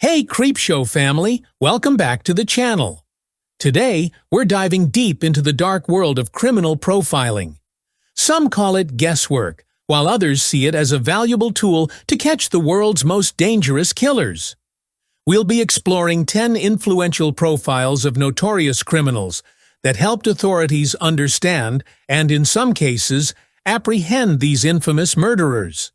Hey Creepshow family, welcome back to the channel. Today, we're diving deep into the dark world of criminal profiling. Some call it guesswork, while others see it as a valuable tool to catch the world's most dangerous killers. We'll be exploring 10 influential profiles of notorious criminals that helped authorities understand, and in some cases, apprehend these infamous murderers.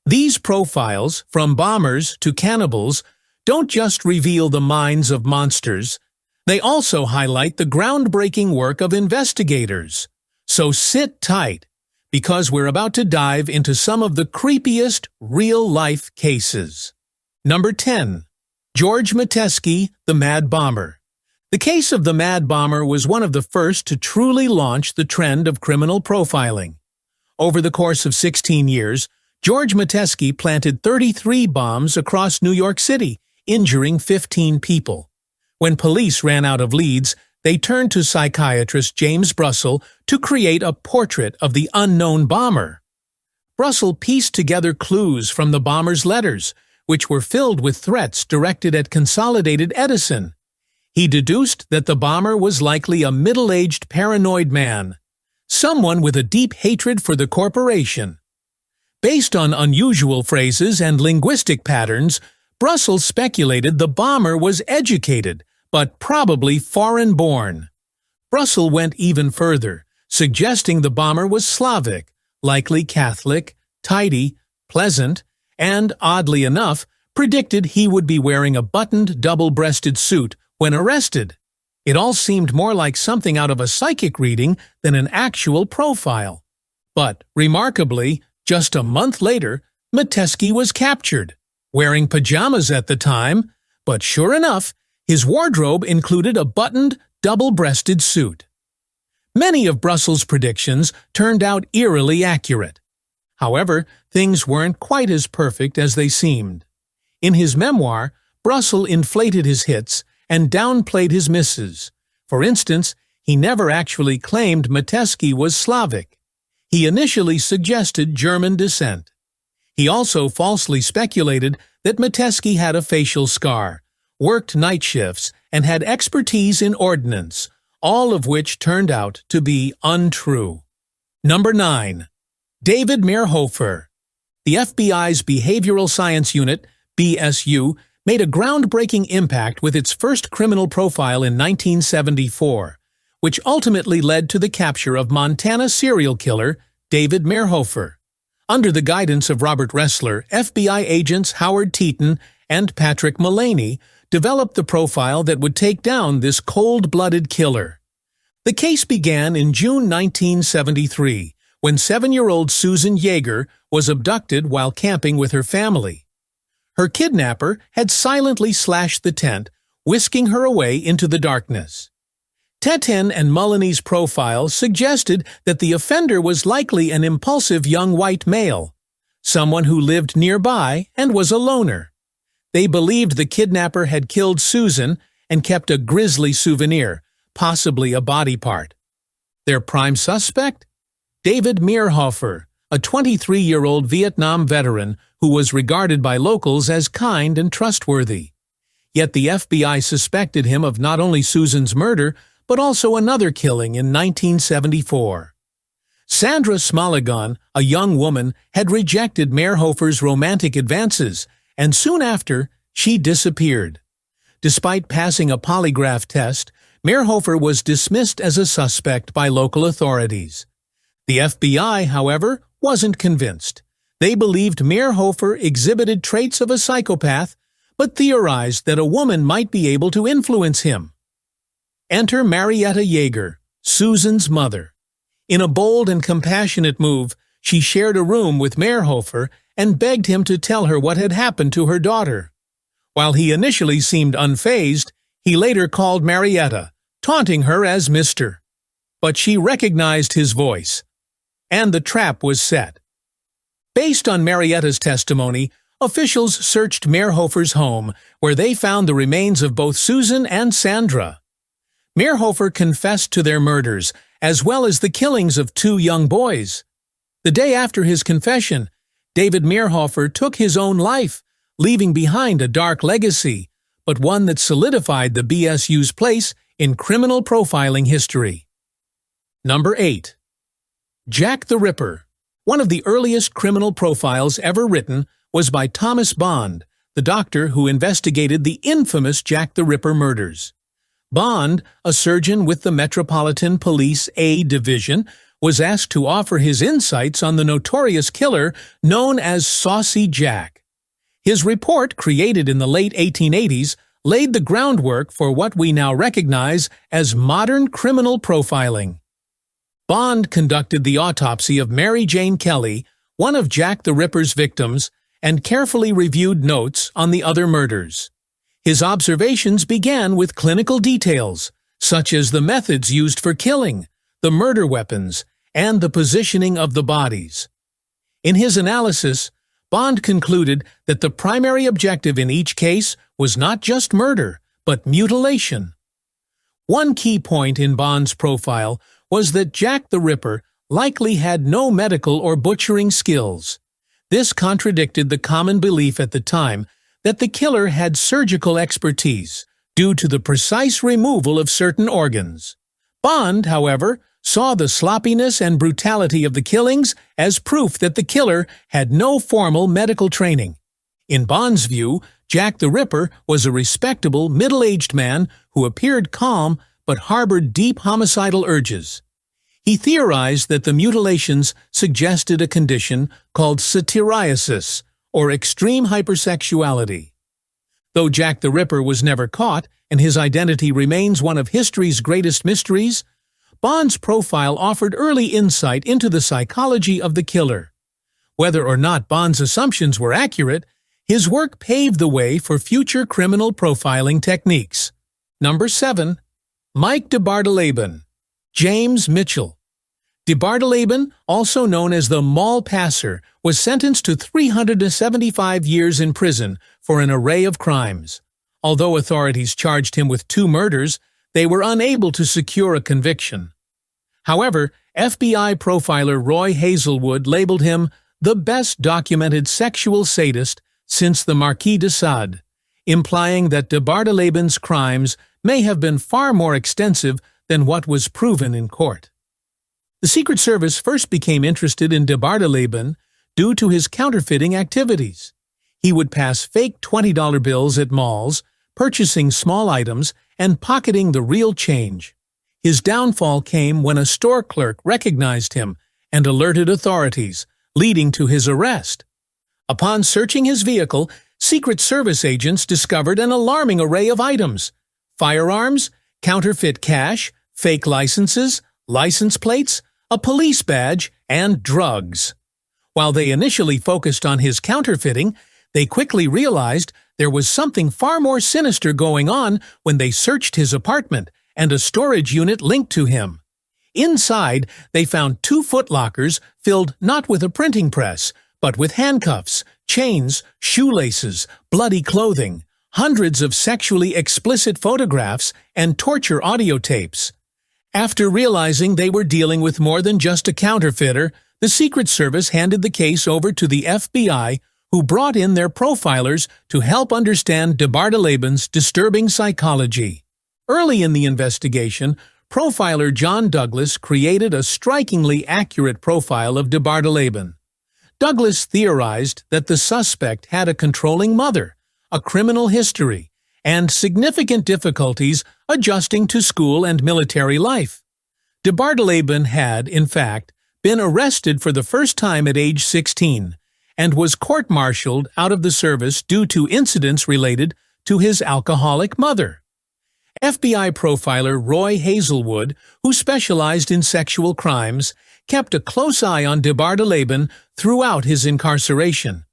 These profiles, from bombers to cannibals, don't just reveal the minds of monsters, they also highlight the groundbreaking work of investigators. So sit tight, because we're about to dive into some of the creepiest real-life cases. Number 10. George Metesky, the Mad Bomber. The case of the Mad Bomber was one of the first to truly launch the trend of criminal profiling. Over the course of 16 years, George Metesky planted 33 bombs across New York City, injuring 15 people. When police ran out of leads, they turned to psychiatrist James Brussel to create a portrait of the unknown bomber. Brussel pieced together clues from the bomber's letters, which were filled with threats directed at Consolidated Edison. He deduced that the bomber was likely a middle-aged paranoid man, someone with a deep hatred for the corporation. Based on unusual phrases and linguistic patterns, Brussel speculated the bomber was educated, but probably foreign-born. Brussel went even further, suggesting the bomber was Slavic, likely Catholic, tidy, pleasant, and, oddly enough, predicted he would be wearing a buttoned, double-breasted suit when arrested. It all seemed more like something out of a psychic reading than an actual profile. But, remarkably, just a month later, Metesky was captured, wearing pajamas at the time, but sure enough, his wardrobe included a buttoned, double-breasted suit. Many of Brussel's predictions turned out eerily accurate. However, things weren't quite as perfect as they seemed. In his memoir, Brussel inflated his hits and downplayed his misses. For instance, he never actually claimed Metesky was Slavic. He initially suggested German descent. He also falsely speculated that Metesky had a facial scar, worked night shifts, and had expertise in ordnance, all of which turned out to be untrue. Number 9. David Meirhofer. The FBI's Behavioral Science Unit, BSU, made a groundbreaking impact with its first criminal profile in 1974, which ultimately led to the capture of Montana serial killer David Meirhofer. Under the guidance of Robert Ressler, FBI agents Howard Teeton and Patrick Mullaney developed the profile that would take down this cold-blooded killer. The case began in June 1973, when 7-year-old Susan Yeager was abducted while camping with her family. Her kidnapper had silently slashed the tent, whisking her away into the darkness. Teeton and Mullaney's profile suggested that the offender was likely an impulsive young white male, someone who lived nearby and was a loner. They believed the kidnapper had killed Susan and kept a grisly souvenir, possibly a body part. Their prime suspect? David Meirhofer, a 23-year-old Vietnam veteran who was regarded by locals as kind and trustworthy. Yet the FBI suspected him of not only Susan's murder, but also another killing in 1974. Sandra Smoligan, a young woman, had rejected Meirhofer's romantic advances, and soon after, she disappeared. Despite passing a polygraph test, Meirhofer was dismissed as a suspect by local authorities. The FBI, however, wasn't convinced. They believed Meirhofer exhibited traits of a psychopath, but theorized that a woman might be able to influence him. Enter Marietta Yeager, Susan's mother. In a bold and compassionate move, she shared a room with Meirhofer and begged him to tell her what had happened to her daughter. While he initially seemed unfazed, he later called Marietta, taunting her as Mr. But she recognized his voice, and the trap was set. Based on Marietta's testimony, officials searched Meirhofer's home, where they found the remains of both Susan and Sandra. Meirhofer confessed to their murders, as well as the killings of 2 young boys. The day after his confession, David Meirhofer took his own life, leaving behind a dark legacy, but one that solidified the BSU's place in criminal profiling history. Number 8. Jack the Ripper. One of the earliest criminal profiles ever written was by Thomas Bond, the doctor who investigated the infamous Jack the Ripper murders. Bond, a surgeon with the Metropolitan Police A Division, was asked to offer his insights on the notorious killer known as Saucy Jack. His report, created in the late 1880s, laid the groundwork for what we now recognize as modern criminal profiling. Bond conducted the autopsy of Mary Jane Kelly, one of Jack the Ripper's victims, and carefully reviewed notes on the other murders. His observations began with clinical details, such as the methods used for killing, the murder weapons, and the positioning of the bodies. In his analysis, Bond concluded that the primary objective in each case was not just murder, but mutilation. One key point in Bond's profile was that Jack the Ripper likely had no medical or butchering skills. This contradicted the common belief at the time that the killer had surgical expertise due to the precise removal of certain organs. Bond, however, saw the sloppiness and brutality of the killings as proof that the killer had no formal medical training. In Bond's view, Jack the Ripper was a respectable, middle-aged man who appeared calm but harbored deep homicidal urges. He theorized that the mutilations suggested a condition called satyriasis, or extreme hypersexuality. Though Jack the Ripper was never caught, and his identity remains one of history's greatest mysteries, Bond's profile offered early insight into the psychology of the killer. Whether or not Bond's assumptions were accurate, his work paved the way for future criminal profiling techniques. Number 7. Mike DeBardeleben. James Mitchell. DeBardeleben, also known as the Mall Passer, was sentenced to 375 years in prison for an array of crimes. Although authorities charged him with 2 murders, they were unable to secure a conviction. However, FBI profiler Roy Hazelwood labeled him the best documented sexual sadist since the Marquis de Sade, implying that DeBardeleben's crimes may have been far more extensive than what was proven in court. The Secret Service first became interested in DeBardeleben due to his counterfeiting activities. He would pass fake $20 bills at malls, purchasing small items and pocketing the real change. His downfall came when a store clerk recognized him and alerted authorities, leading to his arrest. Upon searching his vehicle, Secret Service agents discovered an alarming array of items: firearms, counterfeit cash, fake licenses, license plates, a police badge, and drugs. While they initially focused on his counterfeiting, they quickly realized there was something far more sinister going on when they searched his apartment and a storage unit linked to him. Inside, they found 2 footlockers filled not with a printing press, but with handcuffs, chains, shoelaces, bloody clothing, hundreds of sexually explicit photographs, and torture audio tapes. After realizing they were dealing with more than just a counterfeiter, the Secret Service handed the case over to the FBI, who brought in their profilers to help understand DeBardeleben's disturbing psychology. Early in the investigation, profiler John Douglas created a strikingly accurate profile of DeBardeleben. Douglas theorized that the suspect had a controlling mother, a criminal history, and significant difficulties adjusting to school and military life. DeBardeleben had, in fact, been arrested for the first time at age 16 and was court-martialed out of the service due to incidents related to his alcoholic mother. FBI profiler Roy Hazelwood, who specialized in sexual crimes, kept a close eye on DeBardeleben throughout his incarceration.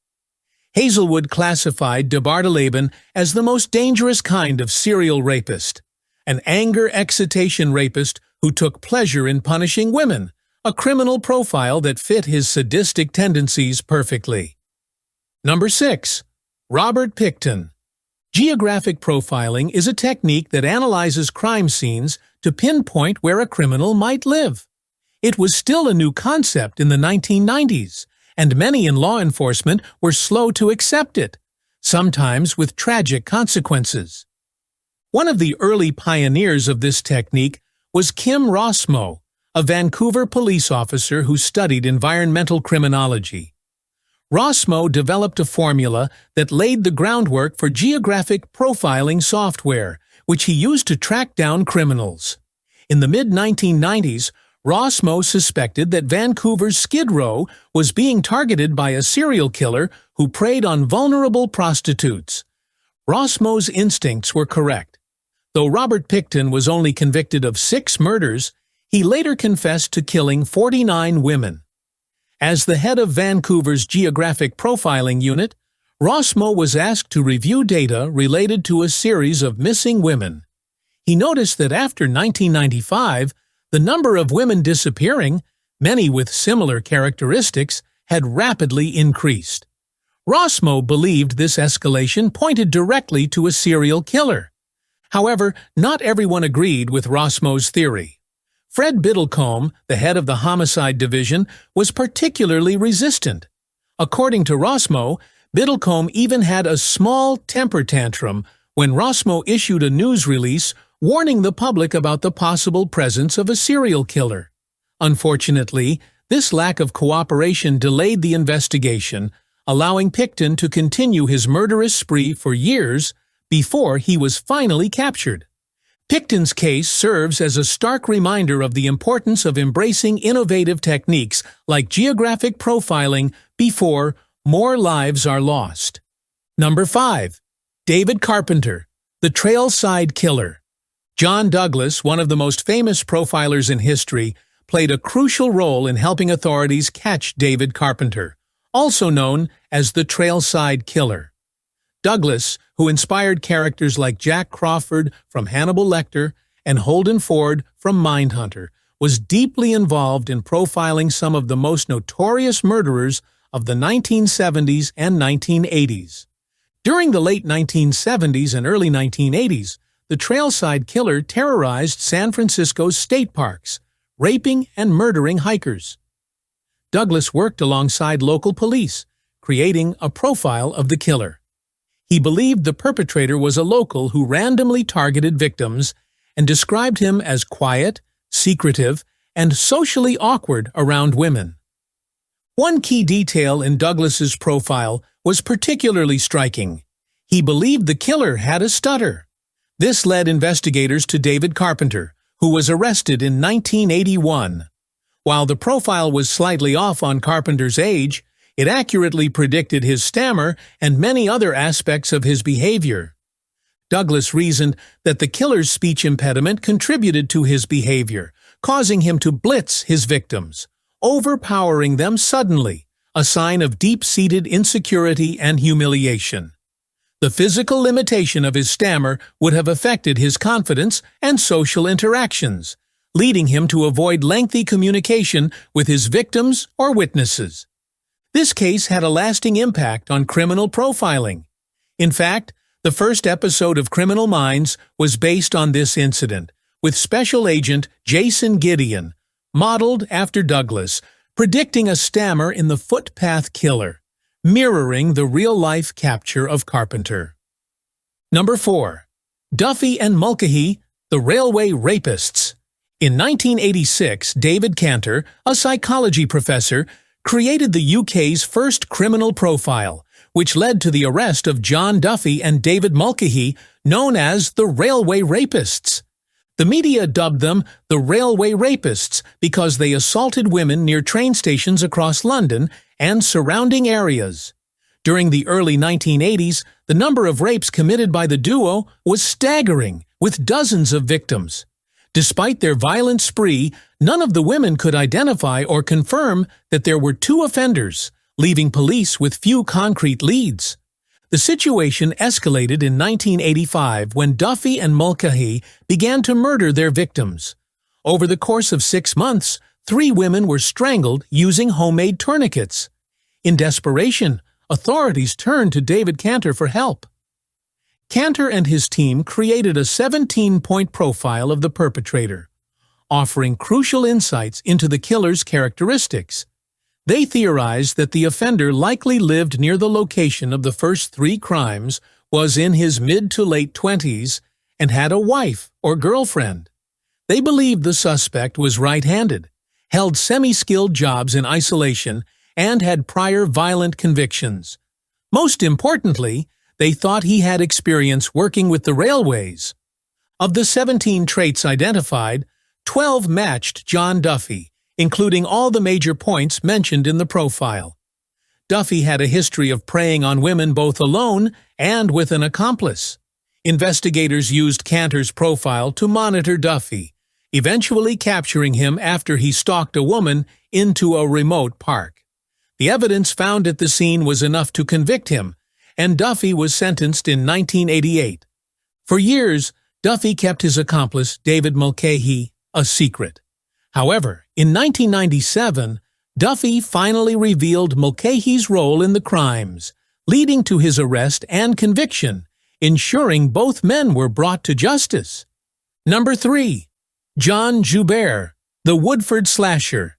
Hazelwood classified DeBardeleben as the most dangerous kind of serial rapist, an anger-excitation rapist who took pleasure in punishing women, a criminal profile that fit his sadistic tendencies perfectly. Number 6. Robert Pickton. Geographic profiling is a technique that analyzes crime scenes to pinpoint where a criminal might live. It was still a new concept in the 1990s, and many in law enforcement were slow to accept it. sometimes with tragic consequences. One of the early pioneers of this technique was Kim Rossmo, a Vancouver police officer who studied environmental criminology. Rossmo developed a formula that laid the groundwork for geographic profiling software, which he used to track down criminals. In the mid-1990s, Rossmo suspected that Vancouver's Skid Row was being targeted by a serial killer who preyed on vulnerable prostitutes. Rossmo's instincts were correct. Though Robert Pickton was only convicted of 6 murders, he later confessed to killing 49 women. As the head of Vancouver's Geographic Profiling Unit, Rossmo was asked to review data related to a series of missing women. He noticed that after 1995, the number of women disappearing, many with similar characteristics, had rapidly increased. Rossmo believed this escalation pointed directly to a serial killer. However, not everyone agreed with Rossmo's theory. Fred Biddlecombe, the head of the Homicide Division, was particularly resistant. According to Rossmo, Biddlecombe even had a small temper tantrum when Rossmo issued a news release warning the public about the possible presence of a serial killer. Unfortunately, this lack of cooperation delayed the investigation, allowing Pickton to continue his murderous spree for years before he was finally captured. Pickton's case serves as a stark reminder of the importance of embracing innovative techniques like geographic profiling before more lives are lost. Number 5. David Carpenter, the Trailside Killer. John Douglas, one of the most famous profilers in history, played a crucial role in helping authorities catch David Carpenter, also known as the Trailside Killer. Douglas, who inspired characters like Jack Crawford from Hannibal Lecter and Holden Ford from Mindhunter, was deeply involved in profiling some of the most notorious murderers of the 1970s and 1980s. During the late 1970s and early 1980s, the Trailside Killer terrorized San Francisco's state parks, raping and murdering hikers. Douglas worked alongside local police, creating a profile of the killer. He believed the perpetrator was a local who randomly targeted victims and described him as quiet, secretive, and socially awkward around women. One key detail in Douglas's profile was particularly striking. He believed the killer had a stutter. This led investigators to David Carpenter, who was arrested in 1981. While the profile was slightly off on Carpenter's age, it accurately predicted his stammer and many other aspects of his behavior. Douglas reasoned that the killer's speech impediment contributed to his behavior, causing him to blitz his victims, overpowering them suddenly, a sign of deep-seated insecurity and humiliation. The physical limitation of his stammer would have affected his confidence and social interactions, leading him to avoid lengthy communication with his victims or witnesses. This case had a lasting impact on criminal profiling. In fact, the first episode of Criminal Minds was based on this incident, with Special Agent Jason Gideon, modeled after Douglas, predicting a stammer in the footpath killer, mirroring the real-life capture of Carpenter. Number 4. Duffy and Mulcahy, the Railway Rapists. In 1986, David Cantor, a psychology professor, created the UK's first criminal profile, which led to the arrest of John Duffy and David Mulcahy, known as the Railway Rapists. The media dubbed them the Railway Rapists because they assaulted women near train stations across London and surrounding areas. During the early 1980s, the number of rapes committed by the duo was staggering, with dozens of victims. Despite their violent spree, none of the women could identify or confirm that there were 2 offenders, leaving police with few concrete leads. The situation escalated in 1985 when Duffy and Mulcahy began to murder their victims. Over the course of 6 months, 3 women were strangled using homemade tourniquets. In desperation, authorities turned to David Cantor for help. Cantor and his team created a 17-point profile of the perpetrator, offering crucial insights into the killer's characteristics. They theorized that the offender likely lived near the location of the first 3 crimes, was in his mid to late 20s, and had a wife or girlfriend. They believed the suspect was right-handed, held semi-skilled jobs in isolation, and had prior violent convictions. Most importantly, they thought he had experience working with the railways. Of the 17 traits identified, 12 matched John Duffy, including all the major points mentioned in the profile. Duffy had a history of preying on women both alone and with an accomplice. Investigators used Cantor's profile to monitor Duffy, eventually capturing him after he stalked a woman into a remote park. The evidence found at the scene was enough to convict him, and Duffy was sentenced in 1988. For years, Duffy kept his accomplice, David Mulcahy, a secret. However, in 1997, Duffy finally revealed Mulcahy's role in the crimes, leading to his arrest and conviction, ensuring both men were brought to justice. Number 3. John Joubert, the Woodford slasher.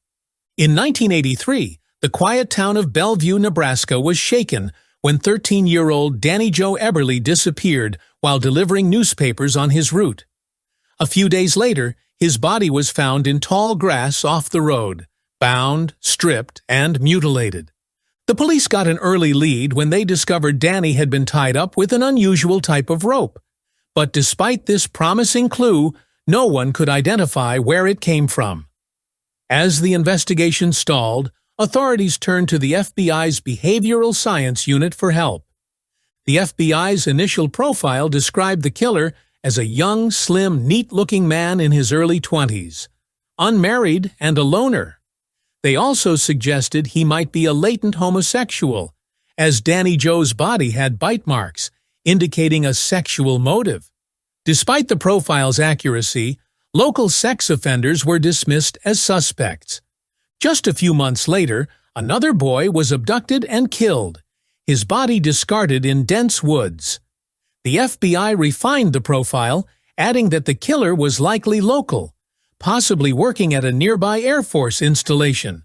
In 1983, the quiet town of Bellevue, Nebraska was shaken when 13-year-old Danny Joe Eberly disappeared while delivering newspapers on his route. A few days later, his body was found in tall grass off the road, bound, stripped, and mutilated. The police got an early lead when they discovered Danny had been tied up with an unusual type of rope. But despite this promising clue, no one could identify where it came from. As the investigation stalled, authorities turned to the FBI's Behavioral Science Unit for help. The FBI's initial profile described the killer as a young, slim, neat-looking man in his early 20s, unmarried and a loner. They also suggested he might be a latent homosexual, as Danny Joe's body had bite marks, indicating a sexual motive. Despite the profile's accuracy, local sex offenders were dismissed as suspects. Just a few months later, another boy was abducted and killed, his body discarded in dense woods. The FBI refined the profile, adding that the killer was likely local, possibly working at a nearby Air Force installation.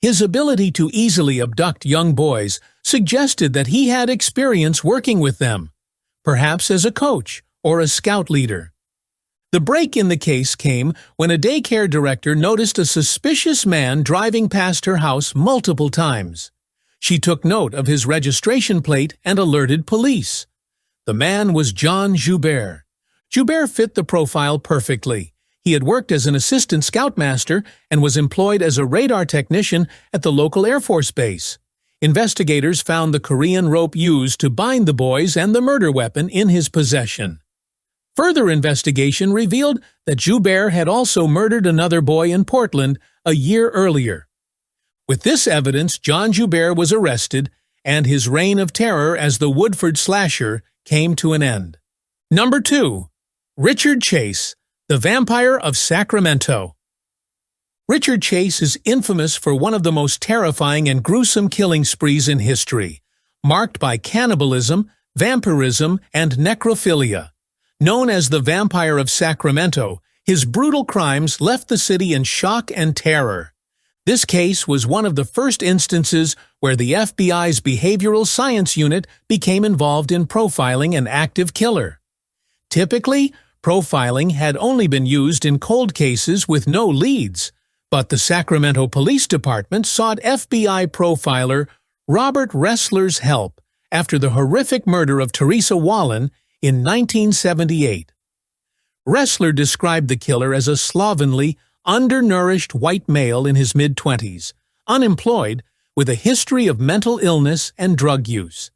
His ability to easily abduct young boys suggested that he had experience working with them, perhaps as a coach or a scout leader. The break in the case came when a daycare director noticed a suspicious man driving past her house multiple times. She took note of his registration plate and alerted police. The man was John Joubert. Joubert fit the profile perfectly. He had worked as an assistant scoutmaster and was employed as a radar technician at the local Air Force base. Investigators found the Korean rope used to bind the boys and the murder weapon in his possession. Further investigation revealed that Joubert had also murdered another boy in Portland a year earlier. With this evidence, John Joubert was arrested, and his reign of terror as the Woodford slasher came to an end. Number 2. Richard Chase, the Vampire of Sacramento. Richard Chase is infamous for one of the most terrifying and gruesome killing sprees in history, marked by cannibalism, vampirism, and necrophilia. Known as the Vampire of Sacramento, his brutal crimes left the city in shock and terror. This case was one of the first instances where the FBI's Behavioral Science Unit became involved in profiling an active killer. Typically, profiling had only been used in cold cases with no leads, but the Sacramento Police Department sought FBI profiler Robert Ressler's help after the horrific murder of Teresa Wallin in 1978. Ressler described the killer as a slovenly, undernourished white male in his mid-20s, unemployed, with a history of mental illness and drug use.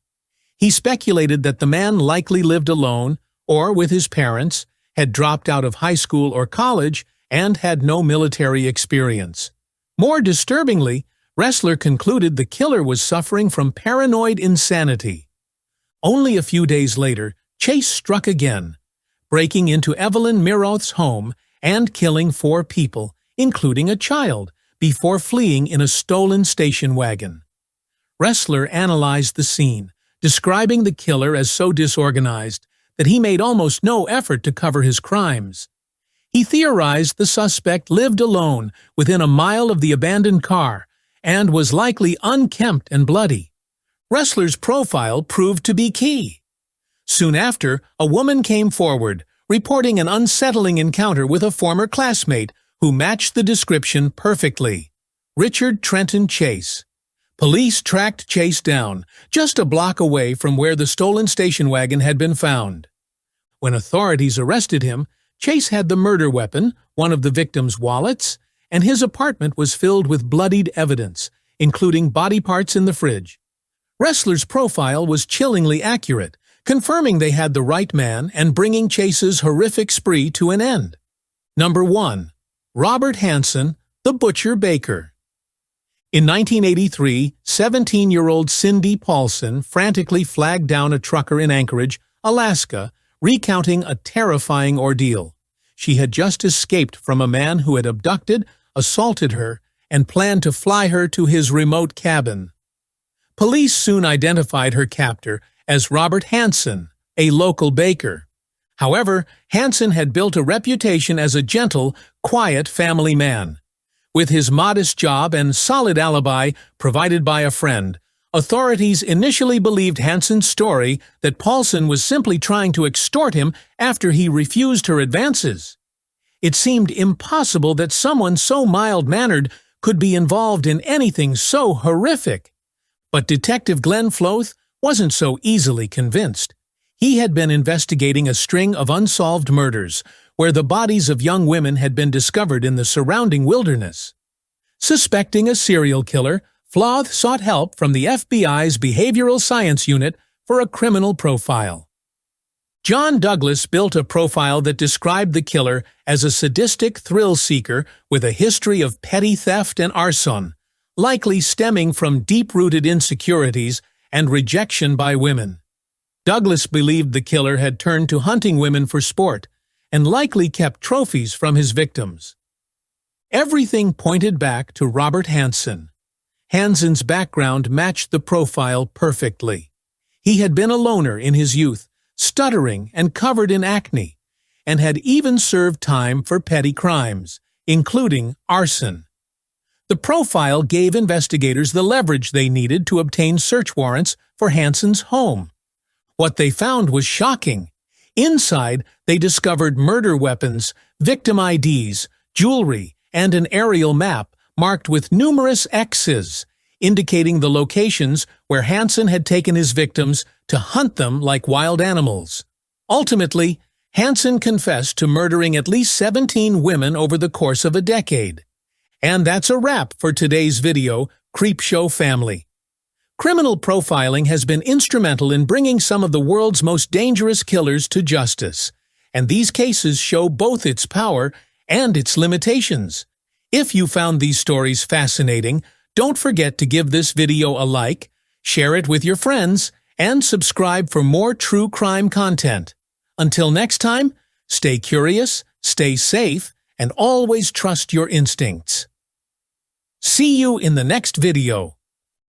He speculated that the man likely lived alone or with his parents, had dropped out of high school or college, and had no military experience. More disturbingly, Ressler concluded the killer was suffering from paranoid insanity. Only a few days later, Chase struck again, breaking into Evelyn Meirhoffer's home and killing 4 people, including a child, before fleeing in a stolen station wagon. Ressler analyzed the scene, describing the killer as so disorganized that he made almost no effort to cover his crimes. He theorized the suspect lived alone within a mile of the abandoned car and was likely unkempt and bloody. Ressler's profile proved to be key. Soon after, a woman came forward, reporting an unsettling encounter with a former classmate who matched the description perfectly: Richard Trenton Chase. Police tracked Chase down, just a block away from where the stolen station wagon had been found. When authorities arrested him, Chase had the murder weapon, one of the victim's wallets, and his apartment was filled with bloodied evidence, including body parts in the fridge. Ressler's profile was chillingly accurate, confirming they had the right man and bringing Chase's horrific spree to an end. Number 1. Robert Hansen, the Butcher Baker. In 1983, 17-year-old Cindy Paulson frantically flagged down a trucker in Anchorage, Alaska, recounting a terrifying ordeal. She had just escaped from a man who had abducted, assaulted her, and planned to fly her to his remote cabin. Police soon identified her captor as Robert Hansen, a local baker. However, Hansen had built a reputation as a gentle, quiet family man. With his modest job and solid alibi provided by a friend, authorities initially believed Hansen's story that Paulson was simply trying to extort him after he refused her advances. It seemed impossible that someone so mild-mannered could be involved in anything so horrific. But Detective Glenn Floth wasn't so easily convinced. He had been investigating a string of unsolved murders, where the bodies of young women had been discovered in the surrounding wilderness. Suspecting a serial killer, Floth sought help from the FBI's Behavioral Science Unit for a criminal profile. John Douglas built a profile that described the killer as a sadistic thrill-seeker with a history of petty theft and arson, likely stemming from deep-rooted insecurities and rejection by women. Douglas believed the killer had turned to hunting women for sport, and likely kept trophies from his victims. Everything pointed back to Robert Hansen. Hansen's background matched the profile perfectly. He had been a loner in his youth, stuttering and covered in acne, and had even served time for petty crimes, including arson. The profile gave investigators the leverage they needed to obtain search warrants for Hansen's home. What they found was shocking. Inside, they discovered murder weapons, victim IDs, jewelry, and an aerial map marked with numerous X's, indicating the locations where Hansen had taken his victims to hunt them like wild animals. Ultimately, Hansen confessed to murdering at least 17 women over the course of a decade. And that's a wrap for today's video, Creepshow family. Criminal profiling has been instrumental in bringing some of the world's most dangerous killers to justice, and these cases show both its power and its limitations. If you found these stories fascinating, don't forget to give this video a like, share it with your friends, and subscribe for more true crime content. Until next time, stay curious, stay safe, and always trust your instincts. See you in the next video.